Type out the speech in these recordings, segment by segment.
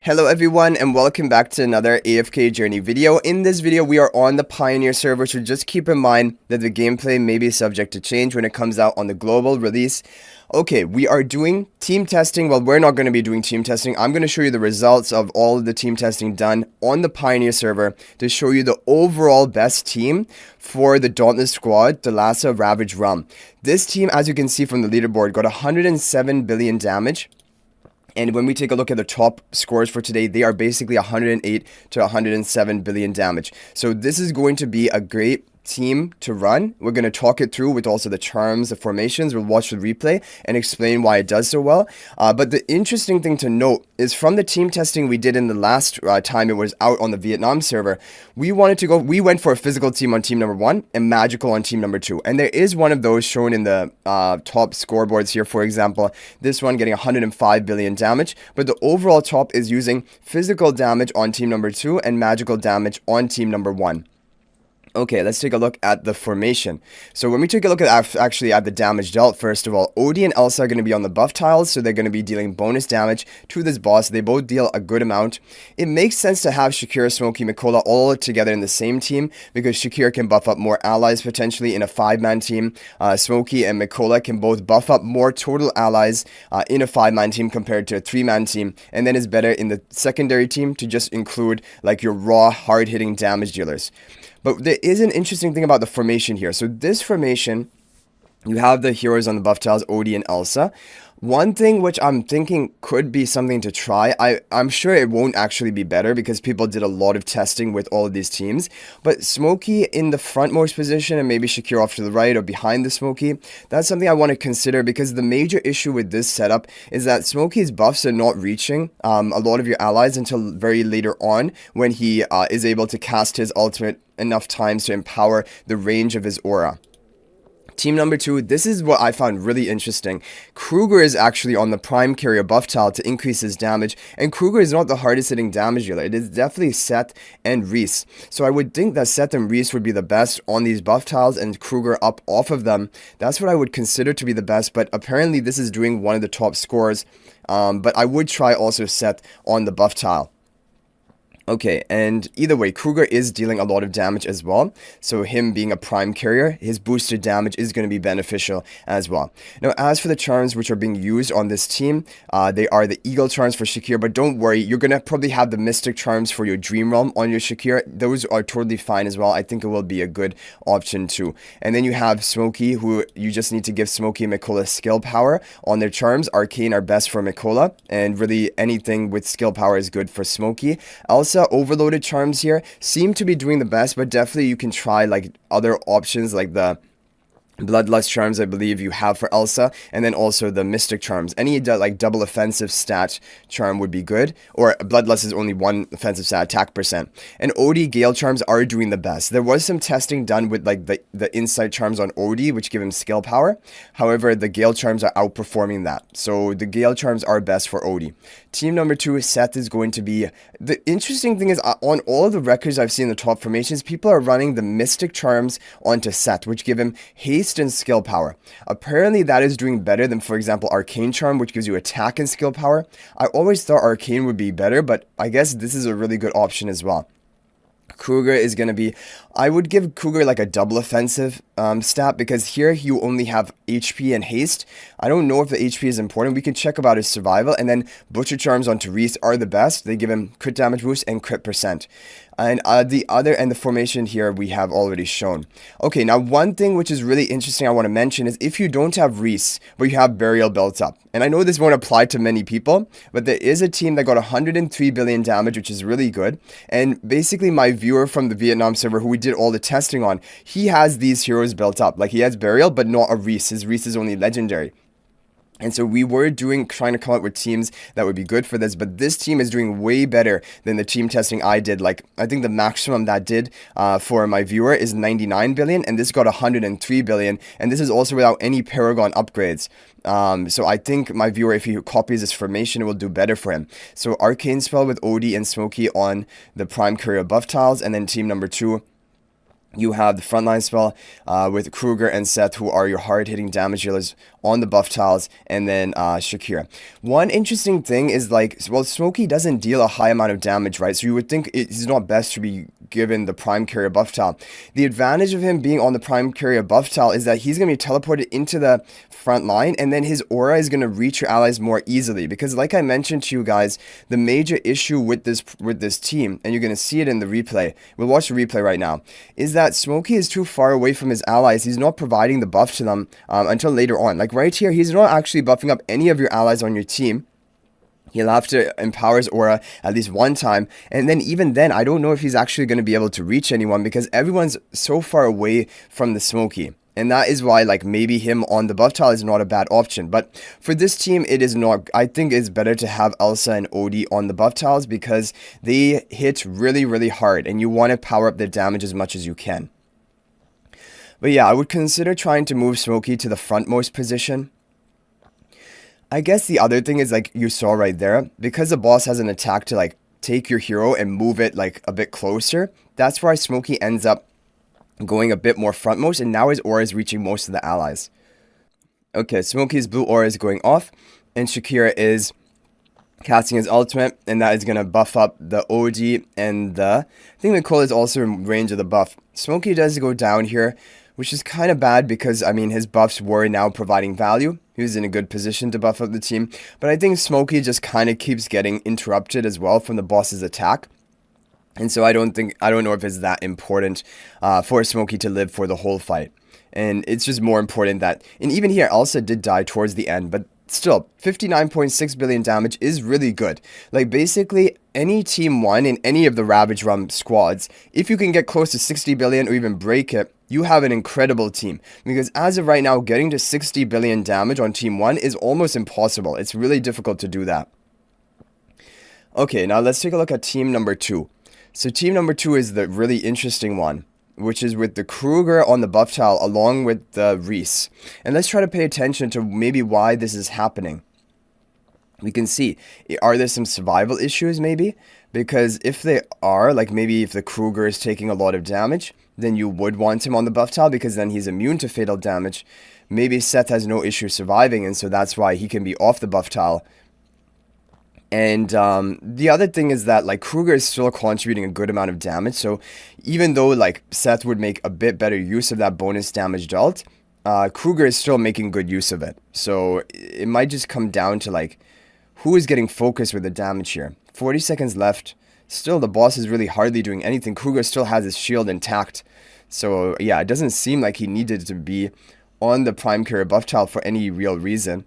Hello everyone and welcome back to another AFK Journey video. In this video we are on the Pioneer server, so just keep in mind that the gameplay may be subject to change when it comes out on the global release. Okay, we are doing team testing. Well, we're not going to be doing team testing. I'm going to show you the results of all of the team testing done on the Pioneer server to show you the overall best team for the Dauntless squad, thalassa, Ravaged Realm. This team, as you can see from the leaderboard, got 107 billion damage. And when we take a look at the top scores for today, they are basically 108 to 107 billion damage. So this is going to be a great team to run. We're going to talk it through with also the charms, the formations. We'll watch the replay and explain why it does so well. But the interesting thing to note is from the team testing we did in the last time it was out on the Vietnam server, we went for a physical team on team number 1 and magical on team number 2. And there is one of those shown in the top scoreboards here. For example, this one getting 105 billion damage, but the overall top is using physical damage on team number 2 and magical damage on team number 1. Okay, let's take a look at the formation. So when we take a look at actually at the damage dealt, first of all, Odie and Elsa are going to be on the buff tiles, so they're going to be dealing bonus damage to this boss. They both deal a good amount. It makes sense to have Shakira, Smokey, Mikola all together in the same team because Shakira can buff up more allies potentially in a 5-man team. Smokey and Mikola can both buff up more total allies in a 5-man team compared to a 3-man team, and then it's better in the secondary team to just include like your raw, hard-hitting damage dealers. But there is an interesting thing about the formation here. So this formation, you have the heroes on the buff tiles, Odie and Elsa. One thing which I'm thinking could be something to try, I'm sure it won't actually be better because people did a lot of testing with all of these teams, but Smokey in the frontmost position and maybe Shakir off to the right or behind the Smokey, that's something I want to consider because the major issue with this setup is that Smokey's buffs are not reaching a lot of your allies until very later on when he is able to cast his ultimate enough times to empower the range of his aura. Team number 2, this is what I found really interesting. Kruger is actually on the prime carrier buff tile to increase his damage, and Kruger is not the hardest hitting damage dealer. It is definitely Seth and Reese. So I would think that Seth and Reese would be the best on these buff tiles and Kruger up off of them. That's what I would consider to be the best, but apparently this is doing one of the top scores. But I would try also Seth on the buff tile. Okay, and either way, Kruger is dealing a lot of damage as well. So him being a prime carrier, his boosted damage is going to be beneficial as well. Now, as for the charms which are being used on this team, they are the Eagle charms for Shakir, but don't worry, you're going to probably have the Mystic charms for your Dream Realm on your Shakir. Those are totally fine as well. I think it will be a good option too. And then you have Smokey, who you just need to give Smokey and Mikola skill power on their charms. Arcane are best for Mikola, and really anything with skill power is good for Smokey. Elsa overloaded charms here seem to be doing the best, but definitely you can try like other options like the Bloodlust charms I believe you have for Elsa, and then also the Mystic charms. Any like double offensive stat charm would be good, or Bloodlust is only 1 offensive stat attack percent. And Odie Gale charms are doing the best. There was some testing done with like the insight charms on Odie, which give him skill power. However, the Gale charms are outperforming that, so the Gale charms are best for Odie. Team number 2, Seth is going to be... The interesting thing is, on all of the records I've seen in the top formations, people are running the Mystic charms onto Seth, which give him haste and skill power. Apparently that is doing better than, for example, Arcane charm, which gives you attack and skill power. I always thought Arcane would be better, but I guess this is a really good option as well. Kruger is going to be... I would give Kruger like a double offensive stat because here you only have HP and haste. I don't know if the HP is important. We can check about his survival. And then Butcher Charms on Reese are the best. They give him crit damage boost and crit percent. And the formation here we have already shown. Okay, now one thing which is really interesting I want to mention is if you don't have Reese, but you have Berial built up. And I know this won't apply to many people, but there is a team that got 103 billion damage, which is really good. And basically my viewer from the Vietnam server who we did all the testing on, he has these heroes built up. Like he has Berial, but not a Reese. His Reese is only legendary. And so we were trying to come up with teams that would be good for this, but this team is doing way better than the team testing I did. Like, I think the maximum that did for my viewer is 99 billion, and this got 103 billion, and this is also without any Paragon upgrades. So I think my viewer, if he copies this formation, it will do better for him. So Arcane Spell with Odie and Smokey on the Prime Courier buff tiles, and then team number 2, You have the frontline spell with Kruger and Seth, who are your hard-hitting damage dealers on the buff tiles, and then Shakira. One interesting thing is, like, well, Smokey doesn't deal a high amount of damage, right? So you would think it's not best to be given the prime carrier buff tile. The advantage of him being on the prime carrier buff tile is that he's going to be teleported into the front line, and then his aura is going to reach your allies more easily, because like I mentioned to you guys, the major issue with this team, and you're going to see it in the replay, we'll watch the replay right now, is that Smokey is too far away from his allies. He's not providing the buff to them until later on. Like right here, he's not actually buffing up any of your allies on your team. He'll have to empower his aura at least one time, and then even then, I don't know if he's actually going to be able to reach anyone, because everyone's so far away from the Smokey. And that is why, like, maybe him on the buff tile is not a bad option. But for this team, it is not. I think it's better to have Elsa and Odie on the buff tiles, because they hit really, really hard, and you want to power up their damage as much as you can. But yeah, I would consider trying to move Smokey to the frontmost position. I guess the other thing is, like you saw right there, because the boss has an attack to, like, take your hero and move it, like, a bit closer, that's why Smokey ends up going a bit more frontmost, and now his aura is reaching most of the allies. Okay, Smokey's blue aura is going off, and Shakira is casting his ultimate, and that is going to buff up the OD, and I think Nicole is also in range of the buff. Smokey does go down here, which is kind of bad, because, I mean, his buffs were now providing value. He was in a good position to buff up the team, but I think Smokey just kind of keeps getting interrupted as well from the boss's attack. And so I don't know if it's that important for Smokey to live for the whole fight. And it's just more important that, and even here, Elsa did die towards the end, but still, 59.6 billion damage is really good. Like, basically, any team 1 in any of the Ravaged Realm squads, if you can get close to 60 billion or even break it, you have an incredible team. Because as of right now, getting to 60 billion damage on team 1 is almost impossible. It's really difficult to do that. Okay, now let's take a look at team number 2. So team number 2 is the really interesting one, which is with the Kruger on the buff tile along with the Reese. And let's try to pay attention to maybe why this is happening. We can see, are there some survival issues maybe? Because if they are, like maybe if the Kruger is taking a lot of damage, then you would want him on the buff tile, because then he's immune to fatal damage. Maybe Seth has no issue surviving, and so that's why he can be off the buff tile. And the other thing is that, like, Kruger is still contributing a good amount of damage, so even though, like, Seth would make a bit better use of that bonus damage dealt, Kruger is still making good use of it. So it might just come down to, like, who is getting focused with the damage here. 40 seconds left. Still, the boss is really hardly doing anything. Kruger still has his shield intact. So, yeah, it doesn't seem like he needed to be on the prime carrier buff tile for any real reason.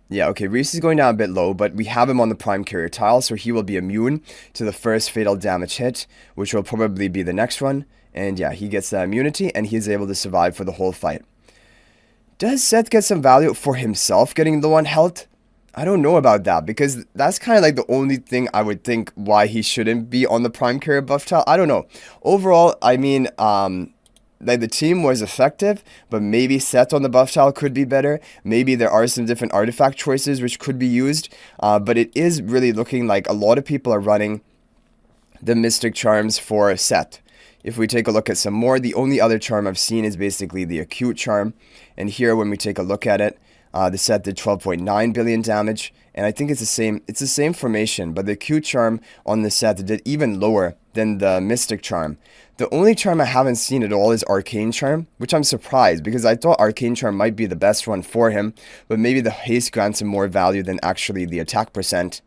Yeah, okay, Reese is going down a bit low, but we have him on the prime carrier tile, so he will be immune to the first fatal damage hit, which will probably be the next one. And yeah, he gets that immunity, and he's able to survive for the whole fight. Does Seth get some value for himself getting low on health? I don't know about that, because that's kind of like the only thing I would think why he shouldn't be on the prime carrier buff tile. I don't know. Overall, I mean, like, the team was effective, but maybe Seth on the buff tile could be better. Maybe there are some different artifact choices which could be used, but it is really looking like a lot of people are running the Mystic Charms for Seth. If we take a look at some more, the only other charm I've seen is basically the Acute Charm. And here, when we take a look at it, the Seth did 12.9 billion damage, and I think it's the same formation, but the Acute Charm on the Seth did even lower than the Mystic Charm. The only charm I haven't seen at all is Arcane Charm, which I'm surprised, because I thought Arcane Charm might be the best one for him, but maybe the haste grants him more value than actually the attack percent.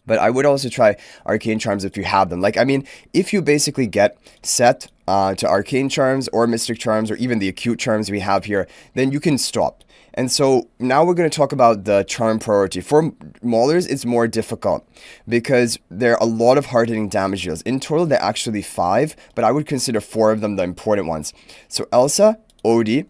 But I would also try Arcane Charms if you have them. Like, I mean, if you basically get Seth to Arcane Charms or Mystic Charms or even the Acute Charms we have here, then you can stop. And so now we're going to talk about the charm priority. For Maulers, it's more difficult because there are a lot of hard-hitting damage deals. In total, there are actually 5, but I would consider 4 of them the important ones. So Elsa, Odie,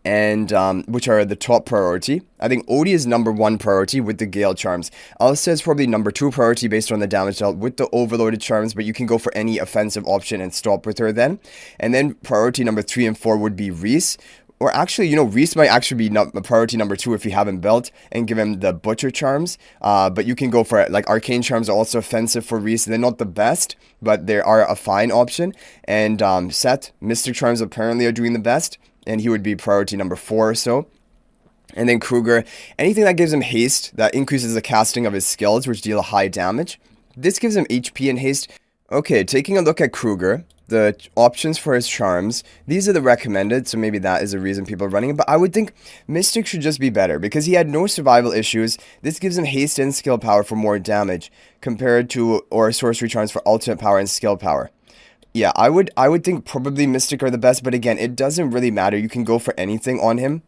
and which are the top priority. I think Odie is number 1 priority with the Gale Charms. Elsa is probably number 2 priority based on the damage dealt with the Overloaded Charms, but you can go for any offensive option and stop with her then. And then priority number 3 and 4 would be Reese. Or actually, you know, Reese might actually be priority number 2 if you haven't built, and give him the Butcher Charms. But you can go for it. Like, Arcane Charms are also offensive for Reese. They're not the best, but they are a fine option. And Seth, Mystic Charms apparently are doing the best, and he would be priority number 4 or so. And then Kruger, anything that gives him haste, that increases the casting of his skills, which deal high damage. This gives him HP and haste. Okay, taking a look at Kruger, the options for his charms, these are the recommended, so maybe that is the reason people are running it. But I would think Mystic should just be better, because he had no survival issues. This gives him haste and skill power for more damage, compared to, or sorcery charms for ultimate power and skill power. Yeah, I would think probably Mystic are the best, but again, it doesn't really matter. You can go for anything on him.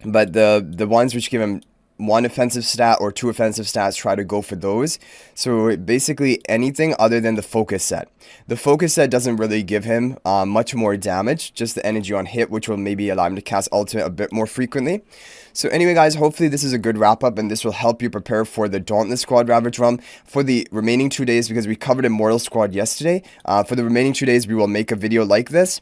But the ones which give him 1 offensive stat or 2 offensive stats, try to go for those. So basically anything other than the focus set. The focus set doesn't really give him much more damage, just the energy on hit, which will maybe allow him to cast ultimate a bit more frequently. So anyway, guys, hopefully this is a good wrap up, and this will help you prepare for the Dauntless Squad Ravaged Realm for the remaining 2 days, because we covered Immortal Squad yesterday. For the remaining 2 days, we will make a video like this,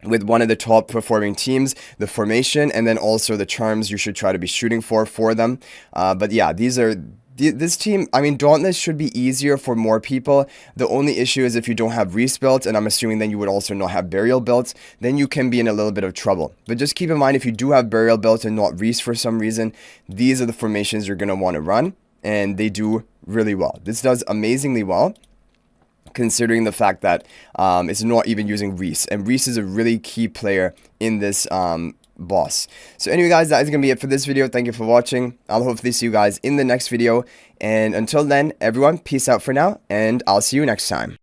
with one of the top performing teams, the formation, and then also the charms you should try to be shooting for them. But yeah, this team, I mean, Dauntless should be easier for more people. The only issue is if you don't have Reese built, and I'm assuming then you would also not have Berial built, then you can be in a little bit of trouble. But just keep in mind, if you do have Berial built and not Reese for some reason, these are the formations you're going to want to run, and they do really well. This does amazingly well, considering the fact that it's not even using Reese. And Reese is a really key player in this boss. So anyway, guys, that is going to be it for this video. Thank you for watching. I'll hopefully see you guys in the next video. And until then, everyone, peace out for now, and I'll see you next time.